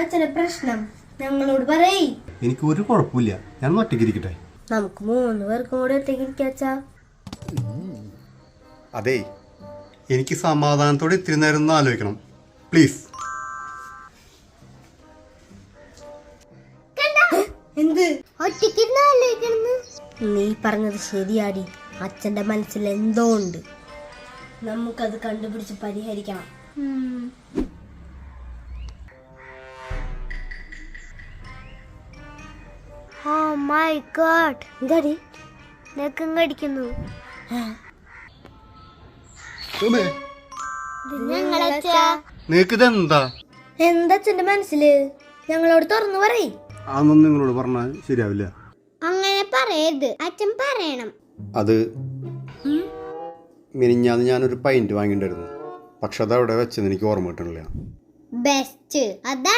അച്ഛന്റെ പ്രശ്നം ഞങ്ങളോട് പറയ്. എനിക്ക് ഒരു കുഴപ്പമില്ല, ഞാൻ ഒറ്റയ്ക്കിരിക്കട്ടെ. നമുക്ക് 3 പേർക്കും കൂടെ ഒറ്റയ്ക്കിരിക്കാച്ചാ. അതെ, എനിക്ക് സമാധാനത്തോടെ ഇത്തിരി നേരം ഒന്ന് ആലോചിക്കണം പ്ലീസ്. എന്ത് ഒറ്റയ്ക്കിരുന്ന് ആലോചിക്കണെന്ന്? നീ പറഞ്ഞത് ശരിയാടി. അച്ഛന്റെ മനസ്സിൽ എന്തോ ഉണ്ട്. നമുക്കത് കണ്ടുപിടിച്ച് പരിഹരിക്കണം. Oh my God. എന്താടി നെക്കം കടിക്കുന്നു? നിനക്കിതെന്താ? എന്താ അച്ഛന്റെ മനസ്സില്? ഞങ്ങളോട് തുറന്നു പറയ്. അതൊന്നും നിങ്ങളോട് പറഞ്ഞാൽ ശരിയാവില്ല. അങ്ങനെ പറയരുത്, അച്ഛൻ പറയണം. അത് മിനിഞ്ഞാന്ന് ഞാനൊരു പൈൻറ്റ് വാങ്ങിയിട്ടുണ്ടായിരുന്നു. പക്ഷെ അത് അവിടെ വെച്ചെന്ന് എനിക്ക് ഓർമ്മ കിട്ടണില്ല. ബെസ്റ്റ് അതാ.